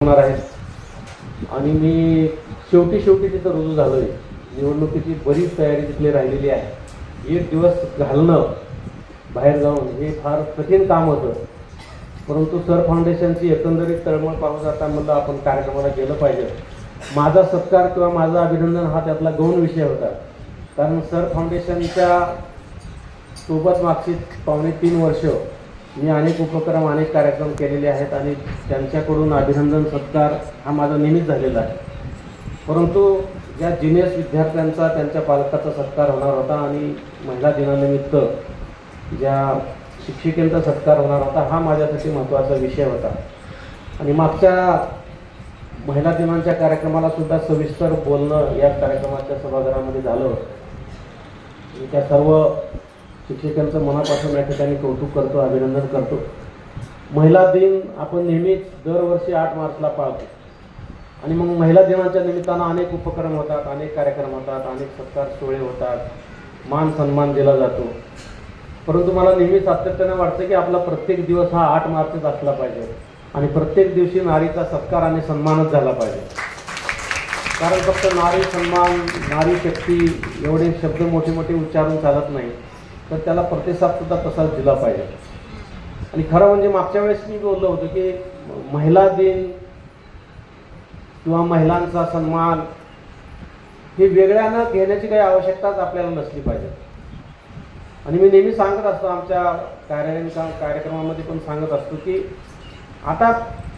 होणार आहेत आणि मी शेवटी तिथं रुजू झालोय। निवडणुकीची बरीच तयारी तिथली राहिलेली आहे। एक दिवस घालणं बाहेर जाऊन हे फार कठीण काम होतं, परंतु सर फाउंडेशनची एकंदरीत तळमळ पाहून जाता म्हणलं आपण कार्यक्रमाला गेलं पाहिजे। माझा सत्कार किंवा माझं अभिनंदन हा त्यातला गौण विषय होता, कारण सर फाउंडेशनच्या सोबत मागची 3.5 वर्ष मी अनेक उपक्रम अनेक कार्यक्रम केलेले आहेत आणि त्यांच्याकडून अभिनंदन सत्कार हा माझा नेहमीच झालेला आहे। परंतु ज्या जिनियस विद्यार्थ्यांचा त्यांच्या पालकाचा सत्कार होणार होता आणि महिला दिनानिमित्त ज्या शिक्षिकेंचा सत्कार होणार होता हा माझ्यासाठी महत्त्वाचा विषय होता। आणि मागच्या महिला दिनांच्या कार्यक्रमाला सुद्धा सविस्तर बोलणं या कार्यक्रमाच्या सभागृहामध्ये झालं। त्या सर्व शिक्षकांचं मनापासून या ठिकाणी कौतुक करतो, अभिनंदन करतो। महिला दिन आपण नेहमीच दरवर्षी 8 मार्चला पाळतो आणि मग महिला दिनाच्या निमित्तानं अनेक उपक्रम होतात, अनेक कार्यक्रम होतात, अनेक सत्कार सोहळे होतात, मान सन्मान दिला जातो। परंतु मला नेहमी सातत्याने वाटतं की आपला प्रत्येक दिवस हा 8 मार्चच असला पाहिजे आणि प्रत्येक दिवशी नारीचा सत्कार आणि सन्मानच झाला पाहिजे। कारण फक्त नारी सन्मान, नारी शक्ती एवढे शब्द मोठे मोठे उच्चारून चालत नाही, तर त्याला प्रतिसाद सुद्धा तसाच दिला पाहिजे। आणि खरं म्हणजे मागच्या वेळेस मी बोललो होतो की महिला दिन किंवा महिलांचा सन्मान हे वेगळ्यानं घेण्याची काही आवश्यकताच आपल्याला नसली पाहिजे। आणि मी नेहमी सांगत असतो, आमच्या कार्यक्रमामध्ये पण सांगत असतो की आता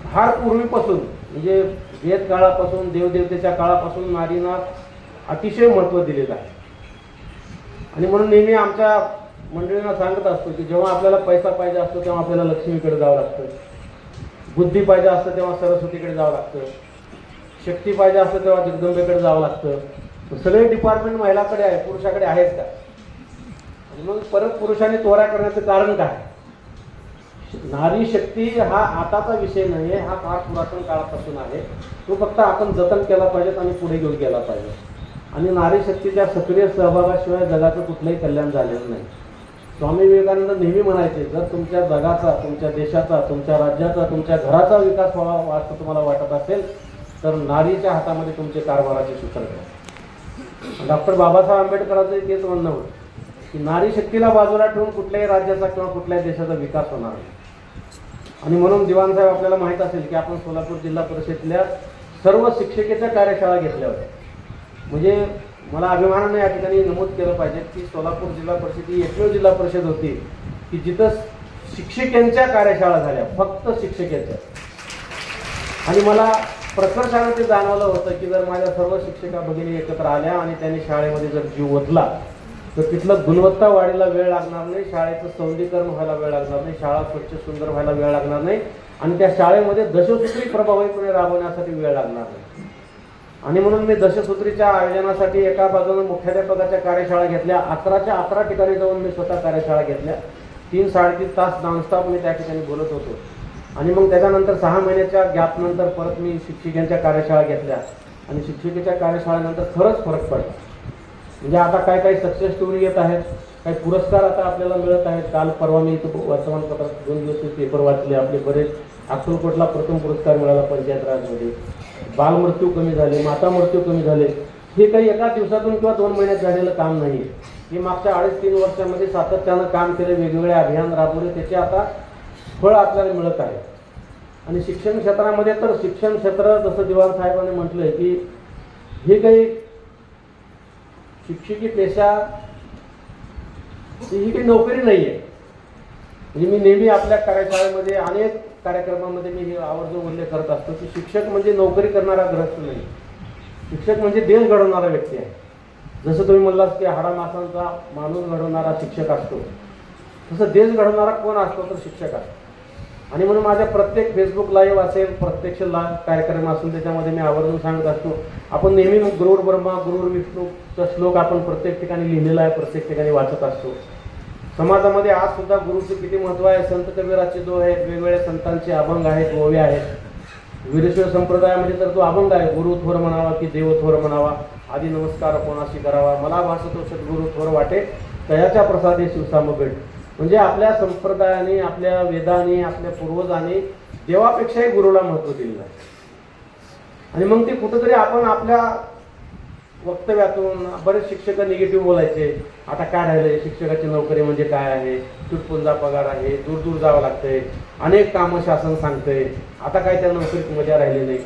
फार पूर्वीपासून म्हणजे वेद काळापासून देवदेवतेच्या काळापासून नारींना अतिशय महत्त्व दिलेलं आहे। आणि म्हणून नेहमी आमच्या मंडळींना सांगत असतो की जेव्हा आपल्याला पैसा पाहिजे असतो तेव्हा आपल्याला लक्ष्मीकडे जावं लागतं, बुद्धी पाहिजे असतं तेव्हा सरस्वतीकडे जावं लागतं, शक्ती पाहिजे असतं तेव्हा जगदंबेकडे जावं लागतं। सगळे डिपार्टमेंट महिलाकडे आहे, पुरुषाकडे आहेत का? आणि मग परत पुरुषांनी तोरा करण्याचं कारण काय? नारी शक्ती हा आताचा विषय नाही आहे, हा फार पुरातन काळापासून आहे। तो फक्त आपण जतन केला पाहिजे आणि पुढे घेऊन गेला पाहिजे। आणि नारी शक्तीच्या सक्रिय सहभागाशिवाय जगाचं कुठलंही कल्याण झालेलं नाही। स्वामी विवेकानंद नेहमी म्हणायचे, जर तुमच्या जगाचा, तुमच्या देशाचा, तुमच्या राज्याचा, तुमच्या घराचा विकास व्हावा असं तुम्हाला वाटत असेल तर नारीच्या हातामध्ये तुमचे कारभाराचे सूत्र आहे। डॉक्टर बाबासाहेब आंबेडकरांचं तेच म्हणणं होतं की नारी शक्तीला बाजूला ठेवून कुठल्याही राज्याचा किंवा कुठल्याही देशाचा विकास होणार नाही। आणि म्हणून दिवाण साहेब आपल्याला माहीत असेल की आपण सोलापूर जिल्हा परिषदेतल्या सर्व शिक्षकेच्या कार्यशाळा घेतल्या होत्या। म्हणजे मला अभिमानाने या ठिकाणी नमूद केलं पाहिजे की सोलापूर जिल्हा परिषद ही एकमेव जिल्हा परिषद होती की जिथं शिक्षिकेंच्या कार्यशाळा झाल्या, फक्त शिक्षकेच्या। आणि मला प्रकर्षाने ते जाणवलं होतं की जर माझ्या सर्व शिक्षिका भगिनी एकत्र आल्या आणि त्यांनी शाळेमध्ये जर जीव ओतला तर तिथलं गुणवत्ता वाढीला वेळ लागणार नाही, शाळेचं सौंदर्यीकरण व्हायला वेळ लागणार नाही, शाळा स्वच्छ सुंदर व्हायला वेळ लागणार नाही आणि त्या शाळेमध्ये दशसूत्री प्रभावीपणे राबवण्यासाठी वेळ लागणार नाही। आणि म्हणून मी दशसूत्रीच्या आयोजनासाठी एका बाजूने मुख्याध्यापकाच्या कार्यशाळा घेतल्या, 11च्या 11 ठिकाणी जाऊन मी स्वतः कार्यशाळा घेतल्या। 3-3.5 तास नॉनस्टॉप मी त्या ठिकाणी बोलत होतो। आणि मग त्याच्यानंतर 6 महिन्याच्या गॅपनंतर परत मी शिक्षिकांच्या कार्यशाळा घेतल्या आणि शिक्षिकेच्या कार्यशाळेनंतर खरंच फरक पडला। म्हणजे आता काही सक्सेस स्टोरी येत आहेत, काही पुरस्कार आता आपल्याला मिळत आहेत। काल परवा मी इथं वर्तमानपत्रात 2 दिवस पेपर वाचले, आपले बरेच अक्कलकोटला प्रथम पुरस्कार मिळाला पंचायत राजमध्ये, बालमृत्यू कमी झाले, माता मृत्यू कमी झाले। हे काही एका दिवसातून किंवा 2 महिन्यात झालेलं काम नाही, हे मागच्या 2.5-3 वर्षामध्ये सातत्यानं काम केले, वेगवेगळे अभियान राबवले, त्याचे आता फळ आपल्याला मिळत आहे। आणि शिक्षण क्षेत्रामध्ये तर शिक्षण क्षेत्र जसं दिवाण साहेबांनी म्हटलंय की हे काही शिक्षकी पेशा ही काही नोकरी नाही आहे। म्हणजे मी नेहमी आपल्या कार्यशाळेमध्ये अनेक कार्यक्रमामध्ये मी हे आवर्जून उल्लेख करत असतो की शिक्षक म्हणजे नोकरी करणारा ग्रस्त नाही, शिक्षक म्हणजे देश घडवणारा व्यक्ती आहे। जसं तुम्ही म्हणलात की हाडामासांचा माणूस घडवणारा शिक्षक असतो, तसं देश घडवणारा कोण असतो तर शिक्षक असतो। आणि म्हणून माझ्या प्रत्येक फेसबुक लाईव्ह असेल, प्रत्यक्ष कार्यक्रम असेल, त्याच्यामध्ये मी आवर्जून सांगत असतो, आपण नेहमी गुरुर् ब्रह्मा गुरुर् विष्णूचा श्लोक आपण प्रत्येक ठिकाणी लिहिलेला आहे, प्रत्येक ठिकाणी वाचत असतो। समाजामध्ये आज सुद्धा गुरुचे किती महत्त्व आहे। संत कबीराचे दोहे आहेत, वेगवेगळ्या संतांचे अभंग आहेत, ओव्या आहेत। वीरशैव संप्रदायामध्ये तर तो अभंग आहे, गुरु थोर म्हणावा की देव थोर म्हणावा, आधी नमस्कार कोणाशी करावा, मला भासतो सद्गुरु थोर वाटे, तयाच्या प्रसादे शिवसाम भेट। म्हणजे आपल्या संप्रदायाने, आपल्या वेदाने, आपल्या पूर्वजांनी देवापेक्षाही गुरुला महत्त्व दिलेलं आहे। आणि मग ते कुठंतरी आपण आपल्या वक्तव्यातून बरेच शिक्षक निगेटिव्ह बोलायचे, आता काय राहिलंय, शिक्षकाची नोकरी म्हणजे काय आहे, तुटपुंजा पगार आहे, दूर दूर जावं लागतंय, अनेक कामं शासन सांगतंय, आता काय त्या नोकरीत मजा राहिली नाही,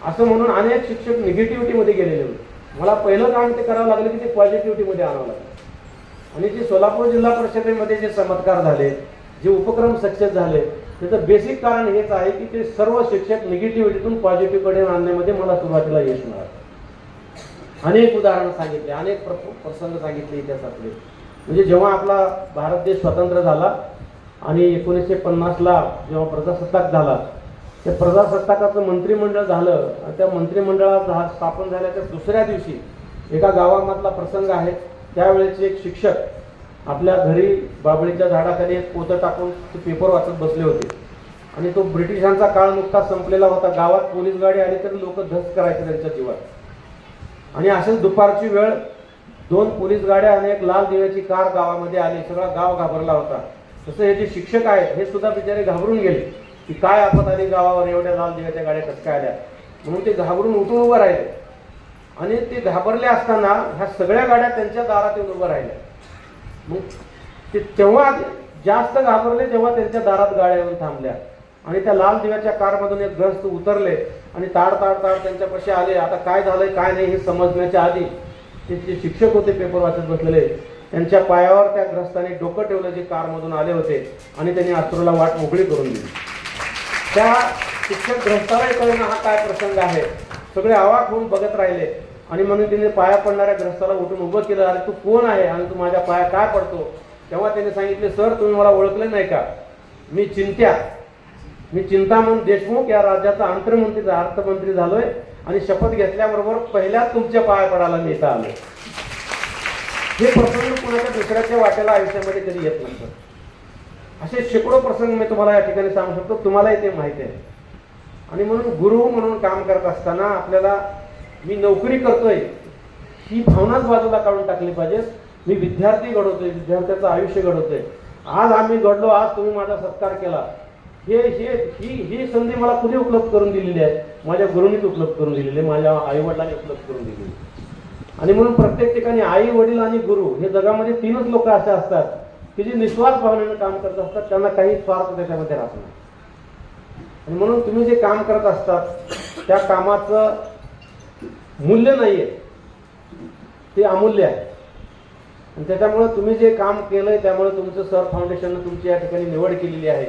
असं म्हणून अनेक शिक्षक निगेटिव्हिटीमध्ये गेलेले होते. मला पहिलं काम ते करावं लागलं की ते पॉझिटिव्हिटीमध्ये आणावं लागलं. आणि जे सोलापूर जिल्हा परिषदेमध्ये जे चमत्कार झाले, जे उपक्रम सक्सेस झाले, त्याचं बेसिक कारण हेच आहे की ते सर्व शिक्षक निगेटिव्हिटीतून पॉझिटिव्हकडे आणण्यामध्ये मला सुरुवातीला यश मिळालं. अनेक उदाहरणं सांगितले, अनेक प्रसंग सांगितले इतिहासातले. म्हणजे जेव्हा आपला भारत देश स्वतंत्र झाला आणि 1950ला जेव्हा प्रजासत्ताक झाला, त्या प्रजासत्ताकाचं मंत्रिमंडळ झालं. त्या मंत्रिमंडळात स्थापन झाल्याच्या दुसऱ्या दिवशी एका गावामधला प्रसंग आहे. त्यावेळेचे एक शिक्षक आपल्या घरी बाबळीच्या झाडाखाली एक पोतं टाकून पेपर वाचत बसले होते आणि तो ब्रिटिशांचा काळ नुकताच संपलेला होता. गावात पोलीस गाडी आली तरी लोक धस करायचे त्यांच्या जीवात. आणि असेच दुपारची वेळ 2 पोलीस गाड्या आणि एक लाल दिव्याची कार गावामध्ये आली. सगळा गाव घाबरला होता. तसं हे जे शिक्षक आहेत हे सुद्धा बिचारे घाबरून गेले की काय आपत आली गावावर, एवढ्या लाल दिव्याच्या गाड्या कसं काय आल्या. म्हणून ते घाबरून उठून उभं राहिले आणि ते घाबरले असताना ह्या सगळ्या गाड्या त्यांच्या दारात येऊन उभं राहिल्या. मग ते तेव्हा जास्त घाबरले जेव्हा त्यांच्या दारात गाड्या येऊन थांबल्या आणि त्या लाल दिव्याच्या कारमधून एक ग्रस्त उतरले आणि ताड त्यांच्यापाशी आले. आता काय झालंय काय नाही हे समजण्याच्या आधी ते जे शिक्षक होते पेपर वाचत बसलेले, त्यांच्या पायावर त्या ग्रस्ताने डोकं ठेवलं जे कारमधून आले होते आणि त्यांनी अश्रूला वाट मोकळी करून दिली. त्या शिक्षक ग्रस्तालाही कळलं हा काय प्रसंग आहे. सगळे अवाक होऊन बघत राहिले आणि म्हणून त्यांनी पाया पडणाऱ्या ग्रस्ताला उठून उभं केलं. अरे तू कोण आहे आणि तू माझ्या पाया काय पडतो. तेव्हा त्यांनी सांगितले, सर तुम्ही मला ओळखले नाही का, मी चिंतामण देशमुख या राज्याचा अर्थमंत्री झालोय आणि शपथ घेतल्याबरोबर पहिल्याच तुमच्या पाया पडायला मी इथं आलोय. हे प्रसंग कुणाच्या दुसऱ्याच्या वाट्याला आयुष्यामध्ये कधी येत नसतं. असे शेकडो प्रसंग मी तुम्हाला या ठिकाणी सांगू शकतो, तुम्हालाही ते माहिती आहे. आणि म्हणून गुरु म्हणून काम करत असताना आपल्याला मी नोकरी करतोय ही भावनाच बाजूला काढून टाकली पाहिजे. मी विद्यार्थी घडवतोय, विद्यार्थ्याचं आयुष्य घडवतोय. आज आम्ही घडलो, आज तुम्ही माझा सत्कार केला, ही संधी मला कुणी उपलब्ध करून दिलेली आहे, माझ्या गुरूंनीच उपलब्ध करून दिलेली आहे, माझ्या आई वडिलांनी उपलब्ध करून दिलेली. आणि म्हणून प्रत्येक ठिकाणी आई वडील आणि गुरु हे जगामध्ये 3च लोक असे असतात की जे निस्वार्थ भावनेने काम करत असतात, त्यांना काही स्वार्थ त्याच्यामध्ये राहत नाही. आणि म्हणून तुम्ही जे काम करत असतात त्या कामाचं मूल्य नाहीये, ते अमूल्य आहे. आणि त्याच्यामुळे तुम्ही जे काम केलंय त्यामुळे तुमचं सर फाउंडेशनने तुमची या ठिकाणी निवड केलेली आहे.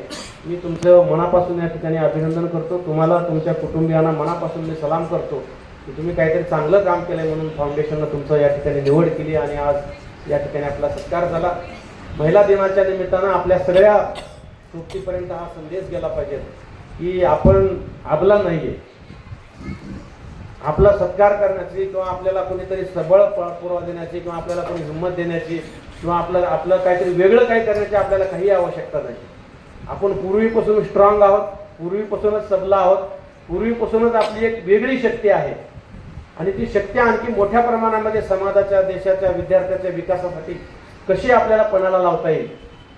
मी तुमचं मनापासून या ठिकाणी अभिनंदन करतो. तुम्हाला तुमच्या कुटुंबियांना मनापासून मी सलाम करतो की तुम्ही काहीतरी चांगलं काम केलंय म्हणून फाउंडेशननं तुमचं या ठिकाणी निवड केली आणि आज या ठिकाणी आपला सत्कार झाला. महिला दिनाच्या निमित्तानं आपल्या सगळ्या सोबतीपर्यंत हा संदेश गेला पाहिजे की आपण आपला नाहीये. आपला सत्कार करण्याची किंवा आपल्याला कोणीतरी सबळ पुरावा देण्याची किंवा आपल्याला कोणी हिंमत देण्याची किंवा आपलं काहीतरी वेगळं काही करण्याची आपल्याला काही आवश्यकता नाही. आपण पूर्वीपासून स्ट्रॉंग आहोत, पूर्वीपासूनच सबला आहोत, पूर्वीपासूनच आपली एक वेगळी शक्ती आहे आणि ती शक्ती आणखी मोठ्या प्रमाणामध्ये समाजाच्या, देशाच्या, विद्यार्थ्याच्या विकासासाठी कशी आपल्याला पणाला लावता येईल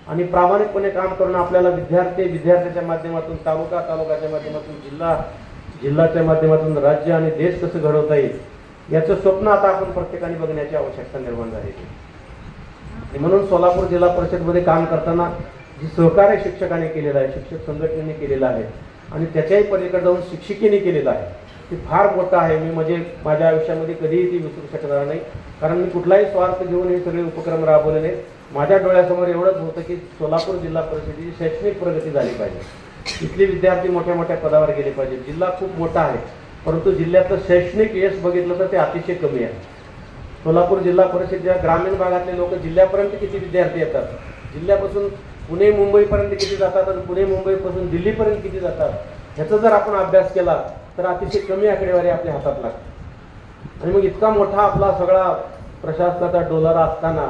आणि प्रामाणिकपणे काम करून आपल्याला विद्यार्थ्याच्या माध्यमातून तालुक्याच्या माध्यमातून जिल्ह्याच्या माध्यमातून राज्य आणि देश कसं घडवता येईल याचं स्वप्न आता आपण प्रत्येकाने बघण्याची आवश्यकता निर्माण झाली. आणि म्हणून सोलापूर जिल्हा परिषदमध्ये काम करताना जे सहकार्य शिक्षकाने केलेलं आहे, शिक्षक संघटनेने केलेलं आहे आणि त्याच्याही पलीकडे जाऊन शिक्षिकेने केलेलं आहे, ते फार मोठं आहे. मी माझ्या आयुष्यामध्ये कधीही ती विसरू शकणार नाही, कारण मी कुठलाही स्वार्थ घेऊन हे सगळे उपक्रम राबवलेले. माझ्या डोळ्यासमोर एवढंच होतं की सोलापूर जिल्हा परिषदेची शैक्षणिक प्रगती झाली पाहिजे, इथले विद्यार्थी मोठ्या मोठ्या पदावर गेले पाहिजे. जिल्हा खूप मोठा आहे परंतु जिल्ह्यातलं शैक्षणिक यश बघितलं तर ते अतिशय कमी आहे. सोलापूर जिल्हा परिषदेच्या ग्रामीण भागातले लोक जिल्ह्यापर्यंत किती विद्यार्थी येतात, जिल्ह्यापासून पुणे मुंबईपर्यंत किती जातात आणि पुणे मुंबईपासून दिल्लीपर्यंत किती जातात, ह्याचा जर आपण अभ्यास केला तर अतिशय कमी आकडेवारी आपल्या हातात लागते. आणि मग इतका मोठा आपला सगळा प्रशासनाचा डोलारा असताना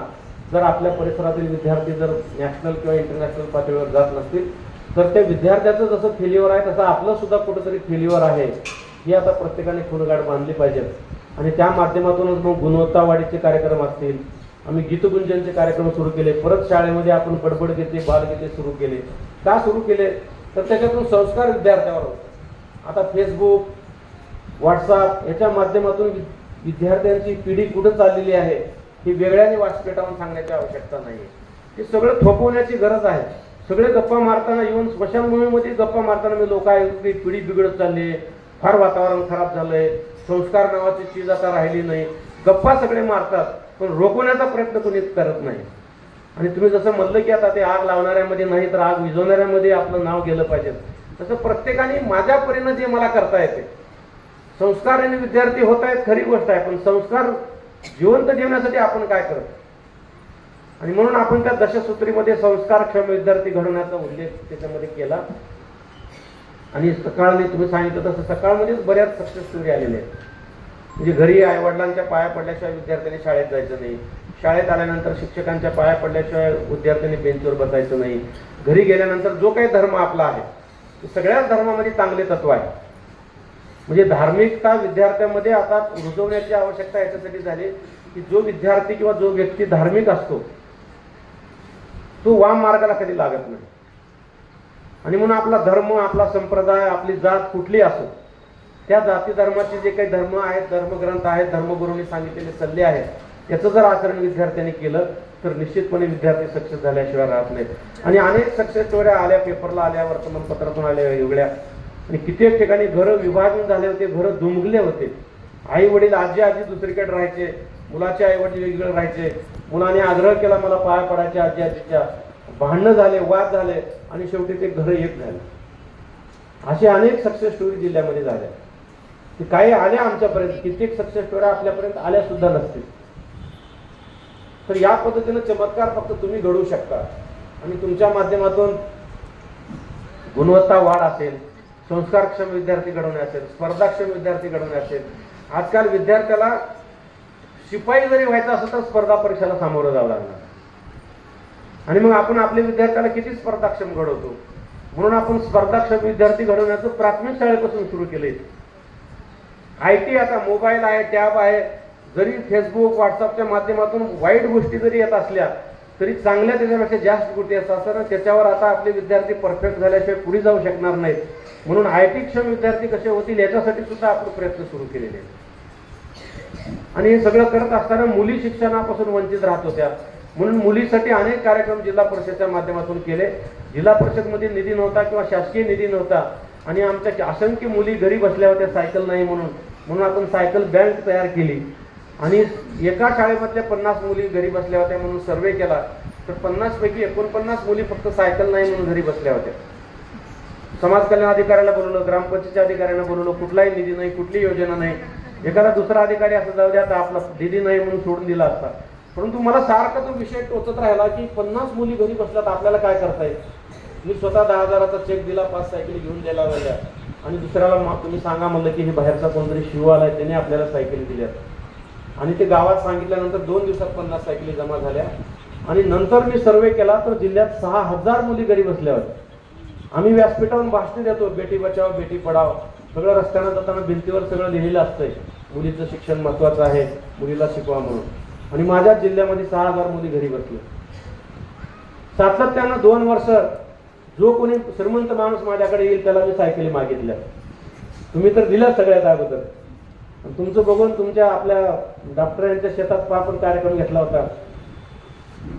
जर आपल्या परिसरातील विद्यार्थी जर नॅशनल किंवा इंटरनॅशनल पातळीवर जात नसतील तर त्या विद्यार्थ्याचं जसं फेल्युअर आहे तसं आपलं सुद्धा कुठेतरी फेल्युअर आहे, ही आता प्रत्येकाने खुणगाठ बांधली पाहिजे. आणि त्या माध्यमातूनच मग गुणवत्ता वाढीचे कार्यक्रम असतील, आम्ही गीतगुंजनचे कार्यक्रम सुरू केले, परत शाळेमध्ये आपण बडबड गीते, बालगीते सुरू केले. का सुरू केले तर त्याच्यातून संस्कार विद्यार्थ्यावर होते. आता फेसबुक, व्हॉट्सअप याच्या माध्यमातून विद्यार्थ्यांची पिढी कुठं चाललेली आहे ही वेगळ्याने व्यासपीठावरून सांगण्याची आवश्यकता नाही. हे सगळं थोपवण्याची गरज आहे. सगळे गप्पा मारताना येऊन स्मशानभूमीमध्ये गप्पा मारताना मी लोक आहे पिढी बिघडत चालली, फार वातावरण खराब झालंय, संस्कार नावाची चीज आता राहिली नाही, गप्पा सगळे मारतात पण रोखण्याचा प्रयत्न कोणीच करत नाही. आणि तुम्ही जसं म्हणलं की आता ते आग लावणाऱ्यामध्ये नाही तर आग विझवणाऱ्यामध्ये आपलं नाव गेलं पाहिजे, तसं प्रत्येकाने माझ्या परीनं जे मला करता येते. संस्कार आणि विद्यार्थी होत आहेत खरी गोष्ट आहे, पण संस्कार जिवंत ठेवण्यासाठी आपण काय करतो. आणि म्हणून आपण त्या दशसूत्रीमध्ये संस्कारक्षम विद्यार्थी घडवण्याचा उल्लेख त्याच्यामध्ये केला. आणि सकाळने तुम्ही सांगितलं तसं सकाळमध्येच बऱ्याच सक्सेस स्टोरी आलेल्या आहेत. म्हणजे घरी आईवडिलांच्या पाया पडल्याशिवाय विद्यार्थ्यांनी शाळेत जायचं नाही, शाळेत आल्यानंतर शिक्षकांच्या पाया पडल्याशिवाय विद्यार्थ्यांनी बेंचवर बसायचं नाही, घरी गेल्यानंतर जो काही धर्म आपला आहे सगळ्याच धर्मामध्ये चांगले तत्व आहे. म्हणजे धार्मिकता विद्यार्थ्यांमध्ये आता रुजवण्याची आवश्यकता याच्यासाठी झाली की जो विद्यार्थी किंवा जो व्यक्ती धार्मिक असतो तो वाम मार्गाला कधी लागत नाही. आणि म्हणून आपला धर्म, आपला संप्रदाय, आपली जात कुठली असो त्या जाती धर्माचे जे काही धर्म आहेत, धर्मग्रंथ आहेत, धर्मगुरूंनी सांगितलेले सल्ले आहेत याचं जर आचरण विद्यार्थ्यांनी केलं तर निश्चितपणे विद्यार्थी सक्सेस झाल्याशिवाय राहत नाहीत. आणि अनेक सक्सेस स्टोऱ्या आल्या, पेपरला आल्या, वर्तमानपत्रातून आल्या वेगवेगळ्या. आणि कित्येक ठिकाणी घरं विभाजन झाले होते, घरं दुमगले होते. आई वडील आजी दुसरीकडे राहायचे, मुलाचे आई वडील वेगवेगळे राहायचे, मुलाने आग्रह केला मला पाया पडायचे आजीच्या, भांडणं झाले, वाद झाले आणि शेवटी ते घर एक झाले. असे अनेक सक्सेस स्टोरी जिल्ह्यामध्ये झाल्या. ते काही आल्या आमच्यापर्यंत, कित्येक सक्सेस स्टोऱ्या आपल्यापर्यंत आल्या सुद्धा नसतील. तर या पद्धतीने चमत्कार फक्त तुम्ही घडवू शकता. आणि तुमच्या माध्यमातून गुणवत्ता वाढ असेल, संस्कारक्षम विद्यार्थी घडवणे असेल, स्पर्धाक्षम विद्यार्थी घडवणे असेल. आजकाल विद्यार्थ्याला शिपाई जरी व्हायचं असेल तर स्पर्धा परीक्षेला सामोरं जावं लागणार. आणि मग आपण आपल्या विद्यार्थ्याला किती स्पर्धाक्षम घडवतो. म्हणून आपण स्पर्धाक्षम विद्यार्थी घडवण्याचं प्राथमिक शाळेपासून सुरू केलंय. IT आता मोबाईल आहे, टॅब आहे, जरी फेसबुक व्हॉट्सअपच्या माध्यमातून वाईट गोष्टी जरी येत असल्या तरी चांगल्या त्याच्यापेक्षा जास्त गोष्टी असतात. त्याच्यावर आता आपले विद्यार्थी परफेक्ट झाल्याशिवाय पुढे जाऊ शकणार नाहीत. म्हणून IT क्षम विद्यार्थी कसे होतील याच्यासाठी सुद्धा आपण प्रयत्न सुरू केलेले आहेत. आणि हे सगळं करत असताना मुली शिक्षणापासून वंचित राहत होत्या. म्हणून मुलीसाठी अनेक कार्यक्रम जिल्हा परिषदेच्या माध्यमातून केले. जिल्हा परिषदमध्ये निधी नव्हता किंवा शासकीय निधी नव्हता आणि आमच्या असंख्य मुली घरी बसल्या होत्या, सायकल नाही म्हणून आपण सायकल बँक तयार केली. आणि एका शाळेमधल्या 50 मुली घरी बसल्या होत्या म्हणून सर्वे केला तर 50 पैकी 49 मुली फक्त सायकल नाही म्हणून घरी बसल्या होत्या. समाज कल्याण अधिकाऱ्याला बोलवलं, ग्रामपंचायतच्या अधिकाऱ्यांना बोलवलं, कुठलाही निधी नाही, कुठली योजना नाही. एखादा दुसरा अधिकारी असं जाऊ द्या तर आपला निधी नाही म्हणून सोडून दिला असता. परंतु मला सारखा तो विषय टोचत राहिला की 50 मुली घरी बसल्यात, आपल्याला काय करता येईल. मी स्वतः 10,000चा चेक दिला, 5 सायकली घेऊन द्यायला लागल्या. आणि दुसऱ्याला तुम्ही सांगा म्हणलं की हे बाहेरचा कोणतरी शिव आलाय त्याने आपल्याला सायकली दिल्या. आणि ते गावात सांगितल्यानंतर 2 दिवसात 50 सायकली जमा झाल्या. आणि नंतर मी सर्वे केला तर जिल्ह्यात 6,000 मुली घरी बसल्या होत्या. आम्ही व्यासपीठावरून भाषणे देतो, बेटी बचाव बेटी पढाव, सगळं रस्त्यानं जाताना भिंतीवर सगळं लिहिलेलं असतंय, मुलीचं शिक्षण महत्वाचं आहे, मुलीला शिकवा म्हणून. आणि माझ्या जिल्ह्यामध्ये 6,000 मुली घरी बसल्या. सातत्यानं 2 वर्ष जो कोणी श्रीमंत माणूस माझ्याकडे येईल त्याला मी सायकली मागितल्या. तुम्ही तर दिल्या सगळ्यात अगोदर. तुमचं बघून तुमच्या आपल्या डॉक्टरांच्या शेतात आपण कार्यक्रम घेतला होता.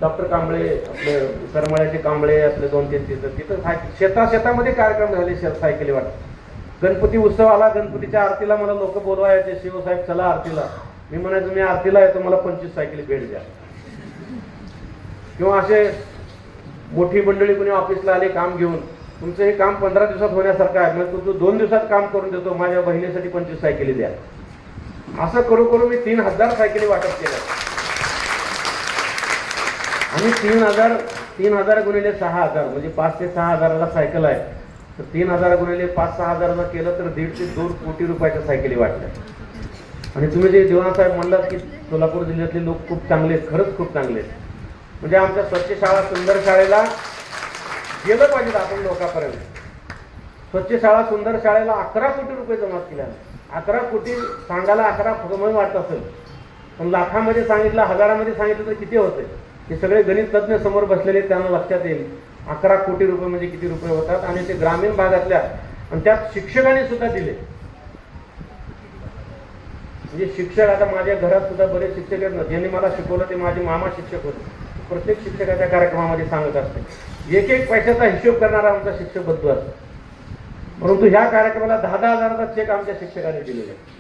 डॉक्टर कांबळे, आपले करमाळ्याचे कांबळे, आपले 2-3 तिथं शेतामध्ये कार्यक्रम झाले सायकली वाट. गणपती उत्सव आला, गणपतीच्या आरतीला मला लोक बोलवायचे, शिवसाहेब चला आरतीला. मी म्हणायचो मी आरतीला येतो, मला 25 सायकली भेट द्या. किंवा असे मोठी मंडळी कोणी ऑफिसला आले काम घेऊन, तुमचं हे काम 15 दिवसात होण्यासारखं आहे, मग तुमचं 2 दिवसात काम करून देतो, माझ्या बहिणीसाठी 25 सायकली द्या. असं करू करू मी 3,000 सायकली वाटप केल्या. आणि 3,000 गुणिले 6,000 म्हणजे 5 ते 6,000ला सायकल आहे. तर 3,000 गुणिले 5-6 हजाराला केलं तर 1.5 ते 2 कोटी रुपयाच्या सायकली वाटल्या. आणि तुम्ही जे दिवाणसाहेब म्हणलात की सोलापूर जिल्ह्यातले लोक खूप चांगले आहेत, खरंच खूप चांगले आहेत. म्हणजे आमच्या स्वच्छ शाळा सुंदर शाळेला गेलं पाहिजे आपण लोकांपर्यंत. स्वच्छ शाळा सुंदर शाळेला 11 कोटी रुपये जमा केल्या. 11 कोटी सांगायला 11 कमी वाटत असेल, पण लाखामध्ये सांगितलं, हजारामध्ये सांगितलं तर किती होते. हे सगळे गणित तज्ज्ञ समोर बसलेले, त्यांना लक्षात येईल 11 कोटी रुपये म्हणजे किती रुपये होतात. आणि ते ग्रामीण भागातल्या, आणि त्यात शिक्षकांनी सुद्धा दिले. म्हणजे शिक्षक, आता माझ्या घरात सुद्धा बरेच शिक्षक आहेत ना, ज्यांनी मला शिकवलं ते माझे मामा शिक्षक होते. प्रत्येक शिक्षकाच्या कार्यक्रमामध्ये सांगत असते, एक एक पैशाचा हिशोब करणारा आमचा शिक्षक बंधू असतो. परंतु ह्या कार्यक्रमाला 10-10 हजाराचा चेक आमच्या शिक्षकाने दिलेला आहे.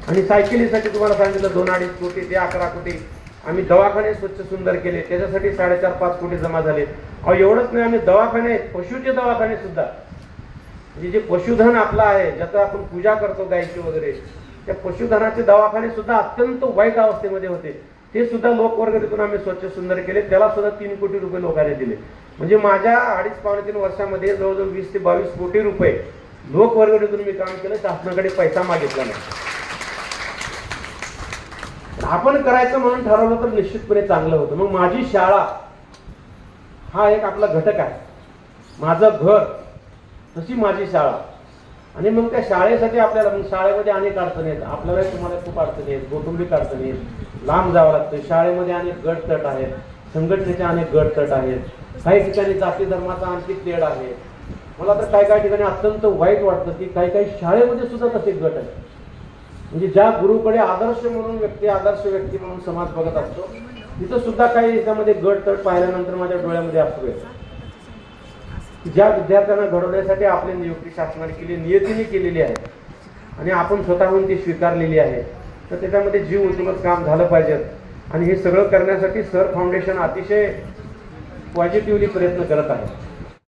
आणि सायकलीसाठी तुम्हाला सांगितलं 2-2.5 कोटी ते 11 कोटी. आम्ही दवाखाने स्वच्छ सुंदर केले, त्याच्यासाठी 4.5-5 कोटी जमा झाले. अहो एवढंच नाही, आम्ही दवाखाने, पशुचे दवाखाने सुद्धा, म्हणजे जे पशुधन आपलं आहे, ज्याचं आपण पूजा करतो गायची वगैरे, त्या पशुधनाचे दवाखाने सुद्धा अत्यंत वाईट अवस्थेमध्ये होते, ते सुद्धा लोकवर्गणीतून आम्ही स्वच्छ सुंदर केले. त्याला सुद्धा 3 कोटी रुपये लोकांनी दिले. म्हणजे माझ्या 2.5-3 वर्षामध्ये जवळजवळ 20 ते 22 कोटी रुपये लोकवर्गणीतून मी काम केलं, शासनाकडे पैसा मागितला नाही. आपण करायचं म्हणून ठरवलं तर निश्चितपणे चांगलं होतं. मग माझी शाळा हा एक आपला घटक आहे, माझं घर तशी माझी शाळा. आणि मग त्या शाळेसाठी आपल्याला, मग शाळेमध्ये अनेक अडचणी आहेत, आपल्याला तुम्हाला खूप अडचणी आहेत, कौटुंबिक अडचणी आहेत, लांब जावं लागतं. शाळेमध्ये अनेक गट तट आहेत, संघटनेचे अनेक गट तट आहेत, काही ठिकाणी जाती धर्माचा आणखी तेढ आहे. मला तर काही ठिकाणी अत्यंत वाईट वाटतं की काही शाळेमध्ये सुद्धा तसे गट आहेत. म्हणजे ज्या गुरुकडे आदर्श म्हणून आदर्श व्यक्ती म्हणून समाज बघत असतो, तिथं सुद्धा काही याच्यामध्ये गट तट पाहिल्यानंतर माझ्या डोळ्यामध्ये अश्रू येतात. ज्या विद्यार्थ्यांना घडवण्यासाठी आपली नियुक्ती शासनाने केली, नियतीने केलेली आहे आणि आपण स्वतःहून ती स्वीकारलेली आहे, तर त्याच्यामध्ये जीव ओतूनच काम झालं पाहिजे. आणि हे सगळं करण्यासाठी सर फाउंडेशन अतिशय पॉझिटिव्हली प्रयत्न करत आहे.